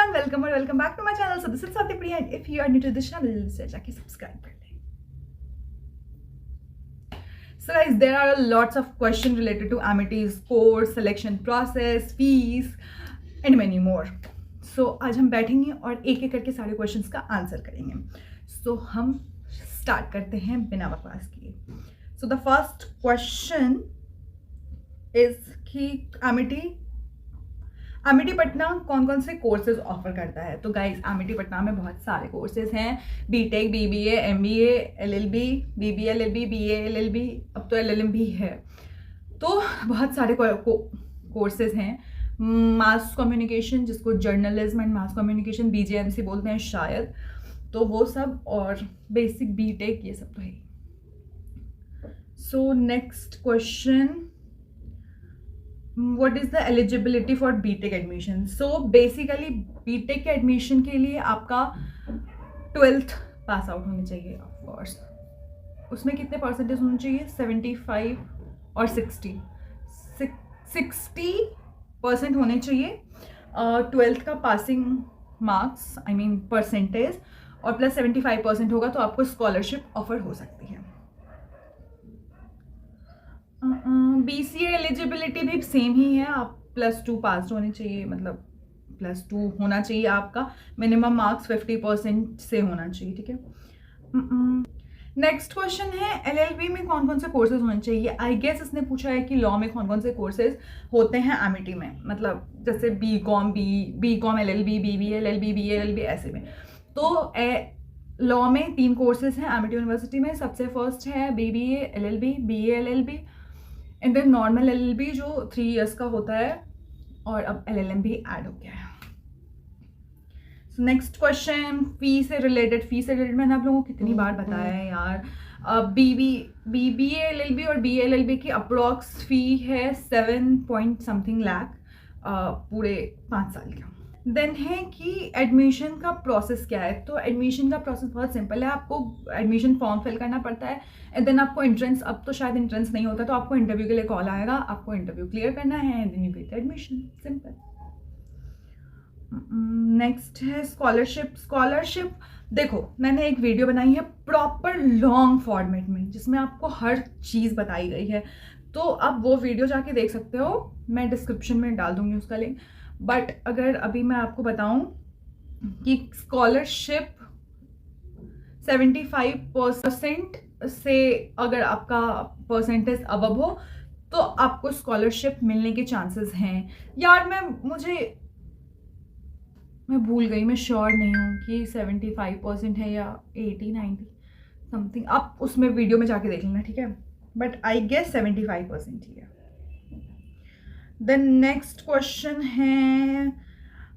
Everyone, welcome और welcome back to my channel. So this is Swati Priya and if you are new to this channel जल्दी से जाके subscribe कर लें। So guys, there are lots of questions related to Amity's course, selection process, fees and many more. So आज हम बैठेंगे और एक एक करके सारे क्वेश्चंस का आंसर करेंगे. So हम स्टार्ट करते हैं बिना बकवास किए. So the first question is कि एमिटी पटना कौन कौन से कोर्सेज ऑफर करता है. तो गाइज एमिटी पटना में बहुत सारे कोर्सेज हैं. BTech, BBA, MBA, LLB, BBA LLB, BA LLB, अब तो एलएलएम भी है. तो बहुत सारे कोर्सेज हैं. मास कम्युनिकेशन, जिसको journalism and mass communication BJMC बोलते हैं शायद, तो वो सब, और बेसिक बीटेक, ये सब तो है. So next question, what is the eligibility for BTech admission? So basically BTech के एडमिशन के लिए आपका 12th पास आउट होने चाहिए. ऑफ कोर्स उसमें कितने परसेंटेज होने चाहिए? 75 और 60% होने चाहिए. 12th का passing marks, I mean percentage, और प्लस 75% होगा तो आपको स्कॉलरशिप ऑफर हो सकती है. BCA एलिजिबिलिटी भी सेम ही है. आप +2 पास होने चाहिए, मतलब +2 होना चाहिए आपका. मिनिमम मार्क्स 50% से होना चाहिए. ठीक है. नेक्स्ट क्वेश्चन है, एलएलबी में कौन कौन से कोर्सेज होने चाहिए. आई गेस इसने पूछा है कि लॉ में कौन कौन से कोर्सेज होते हैं एमिटी में, मतलब जैसे BCom LLB, BBA LLB, BA LLB, ऐसे में. तो लॉ में 3 कोर्सेज हैं एमिटी यूनिवर्सिटी में. सबसे फर्स्ट है BBA LLB, BA LLB, and then normal LLB जो 3 इयर्स का होता है, और अब एलएलएम भी ऐड हो गया है. नेक्स्ट क्वेश्चन, फी से रिलेटेड मैंने आप लोगों को कितनी बार बताया है यार. बीबीए एलएलबी और बीए एलएलबी की अप्रॉक्स फी है 7 पॉइंट समथिंग लाख पूरे 5 साल का. देन है कि एडमिशन का प्रोसेस क्या है. तो एडमिशन का प्रोसेस बहुत सिंपल है. आपको एडमिशन फॉर्म फिल करना पड़ता है, एंड देन आपको एंट्रेंस, अब तो शायद एंट्रेंस नहीं होता, तो आपको इंटरव्यू के लिए कॉल आएगा, आपको इंटरव्यू क्लियर करना है, and then you get admission. Simple. Next है स्कॉलरशिप. देखो, मैंने एक वीडियो बनाई है प्रॉपर लॉन्ग फॉर्मेट में, जिसमें आपको हर चीज़ बताई गई है. तो आप वो वीडियो जाके देख सकते हो, मैं डिस्क्रिप्शन में डाल दूंगी उसका लिंक. बट अगर अभी मैं आपको बताऊं कि स्कॉलरशिप 75% से अगर आपका परसेंटेज अबव हो तो आपको स्कॉलरशिप मिलने के चांसेस हैं. यार मैं भूल गई, मैं श्योर नहीं हूँ कि 75% है या 80-90 समथिंग. आप उसमें वीडियो में जाके देख लेना, ठीक है. बट आई गेस 75% ही है. देन नेक्स्ट क्वेश्चन है,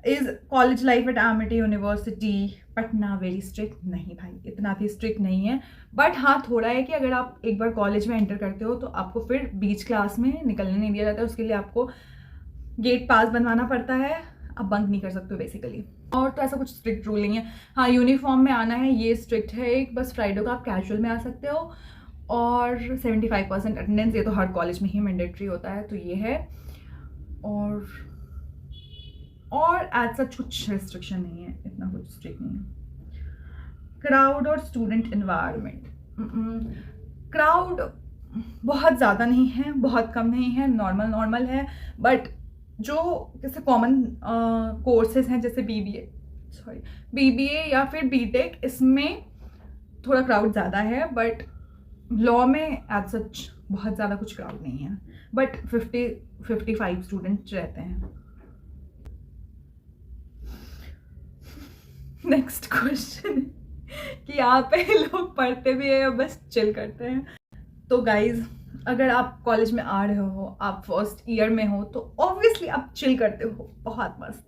is college life at Amity university Patna very strict? नहीं भाई, इतना भी स्ट्रिक्ट नहीं है. बट हाँ, थोड़ा है कि अगर आप एक बार कॉलेज में एंटर करते हो तो आपको फिर बीच क्लास में निकलने नहीं दिया जाता है. उसके लिए आपको गेट पास बनवाना पड़ता है. आप बंक नहीं कर सकते हो बेसिकली. और तो ऐसा कुछ स्ट्रिक्ट रूल नहीं है. हाँ, यूनिफॉर्म में आना है, ये स्ट्रिक्ट है. एक बस फ्राइडे को आप कैजुअल में आ सकते हो, और 75% अटेंडेंस, ये तो हर कॉलेज में ही मैंडेटरी होता है. तो ये है. और एज सच कुछ रिस्ट्रिक्शन नहीं है, इतना कुछ स्ट्रिक्ट नहीं है. क्राउड और स्टूडेंट एनवायरनमेंट. क्राउड बहुत ज़्यादा नहीं है, बहुत कम नहीं है, नॉर्मल है. बट जो जैसे कॉमन कोर्सेज हैं, जैसे बीबीए या फिर बीटेक, इसमें थोड़ा क्राउड ज़्यादा है. बट लॉ में एज सच बहुत ज़्यादा कुछ क्राउड नहीं है. बट 50-55 स्टूडेंट्स रहते हैं. नेक्स्ट क्वेश्चन कि यहाँ पे लोग पढ़ते भी हैं या बस चिल करते हैं. तो गाइज, अगर आप कॉलेज में आ रहे हो, आप फर्स्ट ईयर में हो, तो ऑब्वियसली आप चिल करते हो, बहुत मस्त.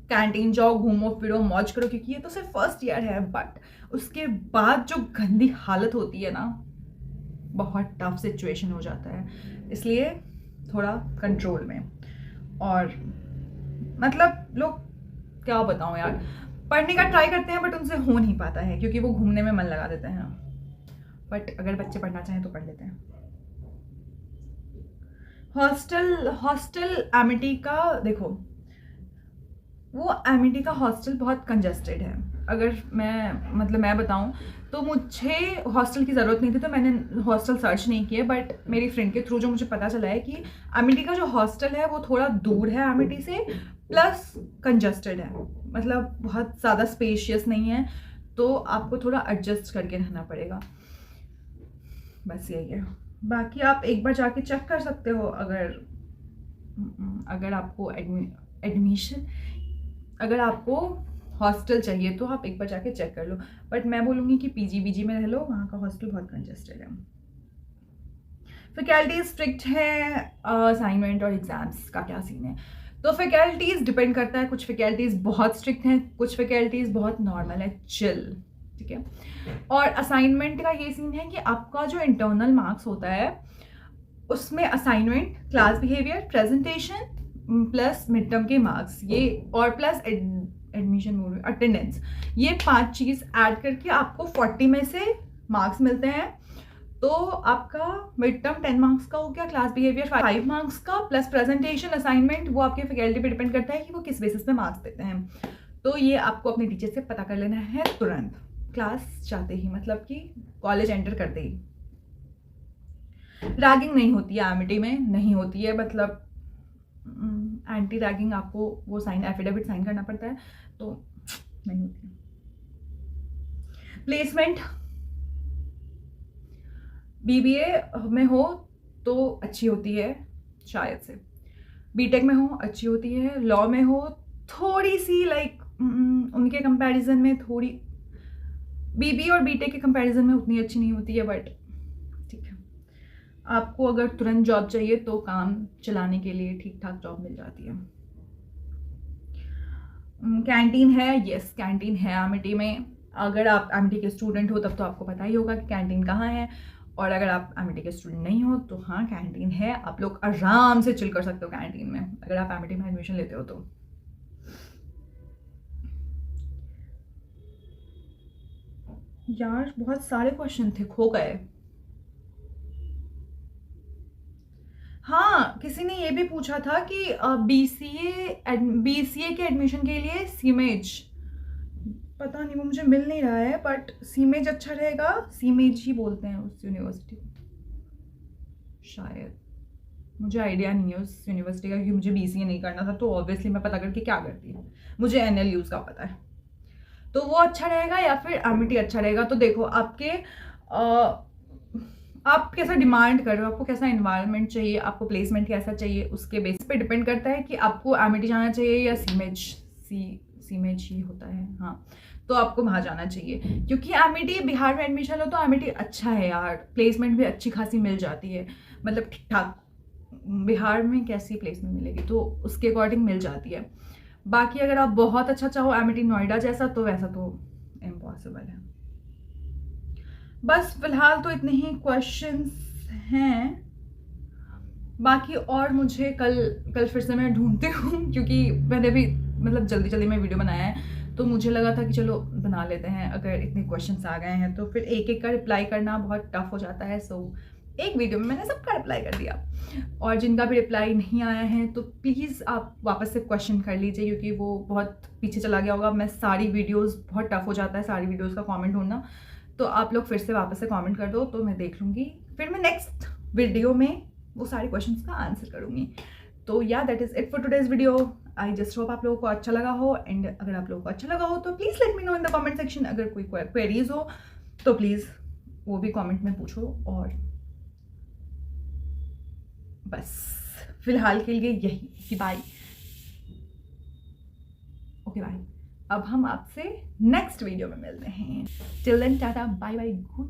कैंटीन जाओ, घूमो फिरो, मौज करो, क्योंकि ये तो सिर्फ फर्स्ट ईयर है. बट उसके बाद जो गंदी हालत होती है ना, बहुत टफ सिचुएशन हो जाता है. इसलिए थोड़ा कंट्रोल में. और मतलब लोग, क्या बताऊं यार, पढ़ने का ट्राई करते हैं बट उनसे हो नहीं पाता है, क्योंकि वो घूमने में मन लगा देते हैं. बट अगर बच्चे पढ़ना चाहें तो पढ़ लेते हैं. हॉस्टल एमिटी का देखो, वो एमिटी का हॉस्टल बहुत कंजस्टेड है। अगर मैं बताऊं तो मुझे हॉस्टल की ज़रूरत नहीं थी, तो मैंने हॉस्टल सर्च नहीं किया, बट मेरी फ्रेंड के थ्रू जो मुझे पता चला है कि एमिटी का जो हॉस्टल है वो थोड़ा दूर है एमिटी से, प्लस कंजस्टेड है, मतलब बहुत ज़्यादा स्पेशियस नहीं है, तो आपको थोड़ा एडजस्ट करके रहना पड़ेगा। बस यही है। बाकी आप एक बार जाके चेक कर सकते हो, अगर आपको एडमिशन अगर आपको हॉस्टल चाहिए तो आप एक बार जाके चेक कर लो, बट मैं बोलूँगी कि पीजी में रह लो, वहाँ का हॉस्टल बहुत कंजस्टेड है। फैकल्टीज स्ट्रिक्ट है, असाइनमेंट और एग्जाम्स का क्या सीन है? तो फैकल्टीज डिपेंड करता है, कुछ फैकल्टीज बहुत स्ट्रिक्ट हैं, कुछ फैकल्टीज बहुत नॉर्मल है, चिल, ठीक है। और असाइनमेंट का ये सीन है कि आपका जो इंटरनल मार्क्स होता है उसमें assignment, class behaviour, presentation plus mid term के मार्क्स, ये और प्लस एडमिशन मोड अटेंडेंस, ये 5 चीज़ ऐड करके आपको 40 में से मार्क्स मिलते हैं। तो आपका मिड टर्म 10 मार्क्स का हो गया, क्लास बिहेवियर 5 मार्क्स का, प्लस प्रेजेंटेशन, असाइनमेंट, वो आपके फैकल्टी पे डिपेंड करता है कि वो किस बेसिस पे मार्क्स देते हैं। तो ये आपको अपने टीचर से पता कर लेना है तुरंत, क्लास जाते ही, मतलब कि कॉलेज एंटर करते ही। रैगिंग नहीं होती है एमिटी में, नहीं होती है, मतलब एंटी रैगिंग आपको वो एफिडेविट साइन करना पड़ता है, तो नहीं होती है। प्लेसमेंट बीबीए में हो तो अच्छी होती है शायद से, बीटेक में हो अच्छी होती है, लॉ में हो थोड़ी सी उनके कंपैरिजन में थोड़ी, बीबीए और बीटेक के कंपैरिजन में उतनी अच्छी नहीं होती है, बट ठीक है। आपको अगर तुरंत जॉब चाहिए तो काम चलाने के लिए ठीक ठाक जॉब मिल जाती है। कैंटीन है, यस कैंटीन है एमिटी में। अगर आप एमिटी के स्टूडेंट हो तब तो आपको पता ही होगा कि कैंटीन कहाँ है, और अगर आप एमिटी के स्टूडेंट नहीं हो तो हाँ कैंटीन है, आप लोग आराम से चिल कर सकते हो कैंटीन में अगर आप एमिटी में एडमिशन लेते हो तो। यार बहुत सारे क्वेश्चन थे, खो गए। हाँ, किसी ने ये भी पूछा था कि बीसीए के एडमिशन के लिए सीमेज, पता नहीं वो मुझे मिल नहीं रहा है, बट सीमेज अच्छा रहेगा, सीमेज ही बोलते हैं उस यूनिवर्सिटी को शायद, मुझे आइडिया नहीं है उस यूनिवर्सिटी का, क्योंकि मुझे बीसीए नहीं करना था, तो ऑब्वियसली मैं पता करके क्या करती हूँ, मुझे एनएलयूज का पता है, तो वो अच्छा रहेगा या फिर एमिटी अच्छा रहेगा। तो देखो आप कैसा डिमांड कर रहे हो, आपको कैसा इन्वायरमेंट चाहिए, आपको प्लेसमेंट कैसा चाहिए, उसके बेसिस पे डिपेंड करता है कि आपको एमिटी जाना चाहिए या सीमेज ही होता है, हाँ, तो आपको वहाँ जाना चाहिए, क्योंकि एमिटी बिहार में एडमिशन लो तो एमिटी अच्छा है यार, प्लेसमेंट भी अच्छी खासी मिल जाती है, मतलब ठीक ठाक। बिहार में कैसी प्लेसमेंट मिलेगी तो उसके अकॉर्डिंग मिल जाती है। बाकी अगर आप बहुत अच्छा चाहो एमिटी नोएडा जैसा, तो वैसा तो इम्पॉसिबल है। बस फिलहाल तो इतने ही क्वेश्चंस हैं, बाकी और मुझे कल फिर से मैं ढूंढती हूँ, क्योंकि मैंने भी मतलब जल्दी में वीडियो बनाया है, तो मुझे लगा था कि चलो बना लेते हैं, अगर इतने क्वेश्चंस आ गए हैं तो फिर एक एक का रिप्लाई करना बहुत टफ हो जाता है, सो एक वीडियो में मैंने सबका रिप्लाई कर दिया। और जिनका भी रिप्लाई नहीं आया है तो प्लीज़ आप वापस से क्वेश्चन कर लीजिए, क्योंकि वो बहुत पीछे चला गया होगा, मैं सारी वीडियोज़ बहुत टफ हो जाता है सारी वीडियोज़ का कॉमेंट ढूंढना, तो आप लोग फिर से वापस से कमेंट कर दो, तो मैं देख लूँगी, फिर मैं नेक्स्ट वीडियो में वो सारे क्वेश्चंस का आंसर करूँगी। तो या that is it for today's video. I just hope आप लोगों को अच्छा लगा हो, एंड अगर आप लोगों को अच्छा लगा हो तो please let me know in the comment section. अगर कोई क्वेरीज हो तो प्लीज़ वो भी कमेंट में पूछो। और बस फिलहाल के लिए यही कि बाय, ओके बाय। अब हम आपसे नेक्स्ट वीडियो में मिलते हैं, till then tata bye bye, good